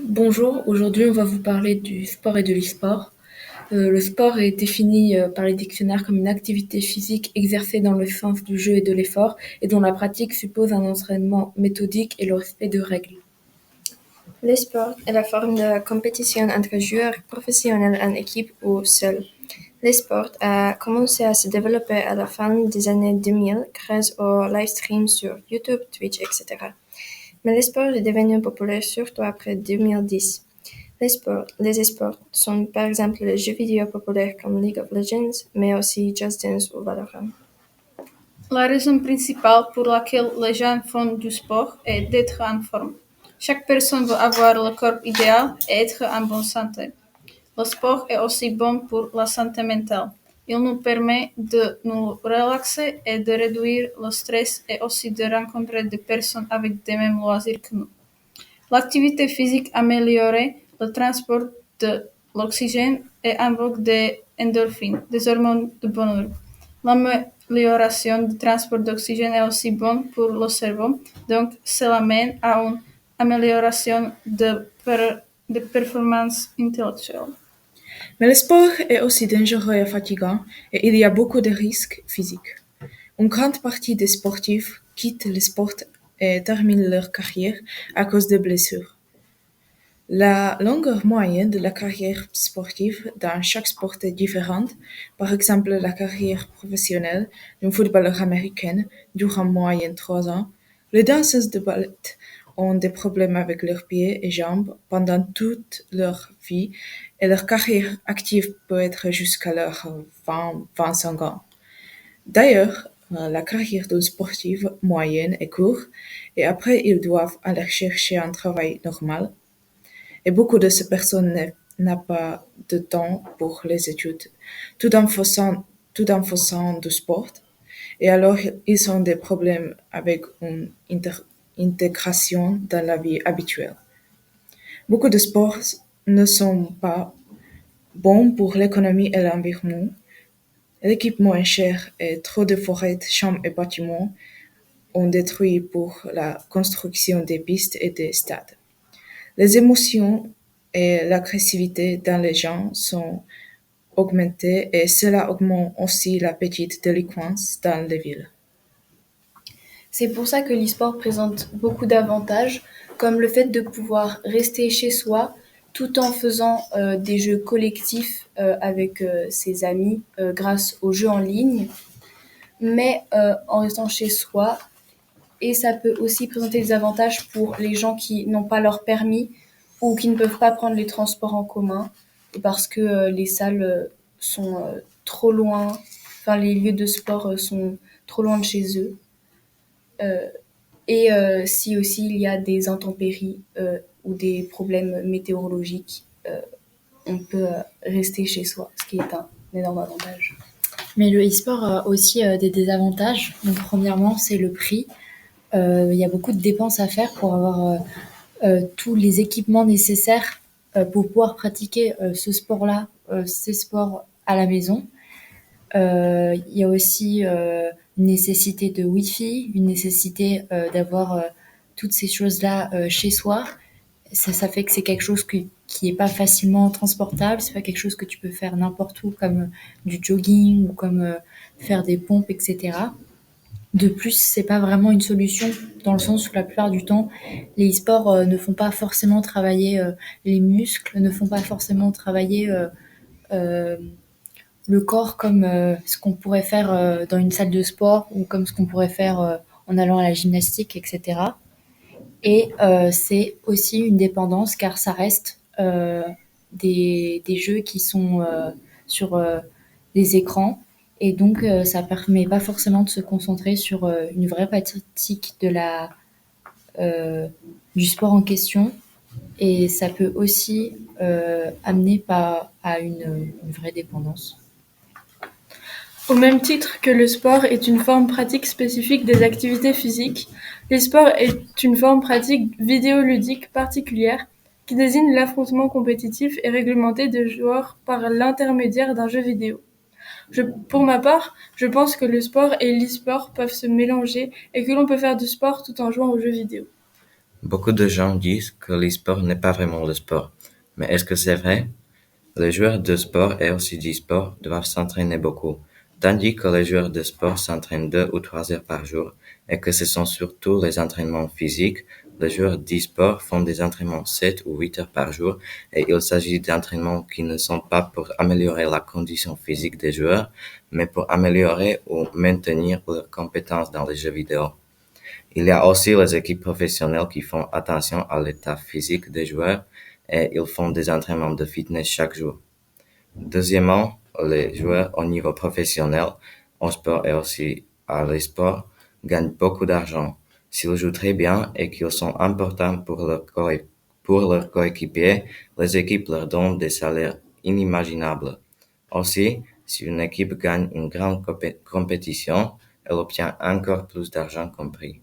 Bonjour, aujourd'hui on va vous parler du sport et de l'e-sport. Le sport est défini par les dictionnaires comme une activité physique exercée dans le sens du jeu et de l'effort et dont la pratique suppose un entraînement méthodique et le respect de règles. Le sport est la forme de compétition entre joueurs professionnels en équipe ou seuls. Le sport a commencé à se développer à la fin des années 2000 grâce aux live streams sur YouTube, Twitch, etc. Mais le sport est devenu populaire surtout après 2010. Les sports sont par exemple les jeux vidéo populaires comme League of Legends, mais aussi Just Dance ou Valorant. La raison principale pour laquelle les gens font du sport est d'être en forme. Chaque personne veut avoir le corps idéal et être en bonne santé. Le sport est aussi bon pour la santé mentale. Il nous permet de nous relaxer et de réduire le stress et aussi de rencontrer des personnes avec des mêmes loisirs que nous. L'activité physique améliore le transport de l'oxygène et invoque des endorphines, des hormones de bonheur. L'amélioration du transport d'oxygène est aussi bonne pour le cerveau, donc cela mène à une amélioration de performance intellectuelle. Mais le sport est aussi dangereux et fatigant, et il y a beaucoup de risques physiques. Une grande partie des sportifs quittent le sport et terminent leur carrière à cause de blessures. La longueur moyenne de la carrière sportive dans chaque sport est différente. Par exemple, la carrière professionnelle d'un footballeur américain dure en moyenne 3 ans. Les danseuses de ballet ont des problèmes avec leurs pieds et jambes pendant toute leur vie et leur carrière active peut être jusqu'à leurs 20-25 ans. D'ailleurs, la carrière d'un sportif moyenne est courte et après ils doivent aller chercher un travail normal. Et beaucoup de ces personnes n'ont pas de temps pour les études, tout en faisant du sport. Et alors, ils ont des problèmes avec une intégration dans la vie habituelle. Beaucoup de sports ne sont pas bons pour l'économie et l'environnement. L'équipement est cher et trop de forêts, champs et bâtiments ont détruit pour la construction des pistes et des stades. Les émotions et l'agressivité dans les gens sont augmentées et cela augmente aussi la petite délinquance dans les villes. C'est pour ça que l'e-sport présente beaucoup d'avantages, comme le fait de pouvoir rester chez soi tout en faisant des jeux collectifs avec ses amis grâce aux jeux en ligne, mais en restant chez soi. Et ça peut aussi présenter des avantages pour les gens qui n'ont pas leur permis ou qui ne peuvent pas prendre les transports en commun parce que les salles sont trop loin, enfin les lieux de sport sont trop loin de chez eux. Et si aussi il y a des intempéries ou des problèmes météorologiques, on peut rester chez soi, ce qui est un énorme avantage. Mais le e-sport a aussi des désavantages. Donc, premièrement, c'est le prix. Il y a beaucoup de dépenses à faire pour avoir tous les équipements nécessaires pour pouvoir pratiquer ce sport-là, ces sports à la maison. Il y a aussi une nécessité de Wi-Fi, une nécessité d'avoir toutes ces choses-là chez soi. Ça fait que c'est quelque chose qui est pas facilement transportable. C'est pas quelque chose que tu peux faire n'importe où, comme du jogging ou comme faire des pompes, etc. De plus, c'est pas vraiment une solution dans le sens où la plupart du temps, les e-sports ne font pas forcément travailler les muscles, ne font pas forcément travailler euh, le corps comme ce qu'on pourrait faire dans une salle de sport ou comme ce qu'on pourrait faire en allant à la gymnastique, etc. Et c'est aussi une dépendance car ça reste des jeux qui sont sur des écrans et donc ça permet pas forcément de se concentrer sur une vraie pratique du sport en question et ça peut aussi amener à une vraie dépendance. Au même titre que le sport est une forme pratique spécifique des activités physiques, l'e-sport est une forme pratique vidéoludique particulière qui désigne l'affrontement compétitif et réglementé de joueurs par l'intermédiaire d'un jeu vidéo. Pour ma part, je pense que le sport et l'e-sport peuvent se mélanger et que l'on peut faire du sport tout en jouant aux jeux vidéo. Beaucoup de gens disent que l'e-sport n'est pas vraiment le sport. Mais est-ce que c'est vrai? Les joueurs de sport et aussi d'e-sport doivent s'entraîner beaucoup, tandis que les joueurs de sport s'entraînent 2 ou 3 heures par jour et que ce sont surtout les entraînements physiques. Les joueurs d'e-sport font des entraînements 7 ou 8 heures par jour et il s'agit d'entraînements qui ne sont pas pour améliorer la condition physique des joueurs, mais pour améliorer ou maintenir leurs compétences dans les jeux vidéo. Il y a aussi les équipes professionnelles qui font attention à l'état physique des joueurs et ils font des entraînements de fitness chaque jour. Deuxièmement, les joueurs au niveau professionnel, en sport et aussi à l'e-sport, gagnent beaucoup d'argent. S'ils jouent très bien et qu'ils sont importants pour leurs coéquipiers, les équipes leur donnent des salaires inimaginables. Aussi, si une équipe gagne une grande compétition, elle obtient encore plus d'argent comme prix.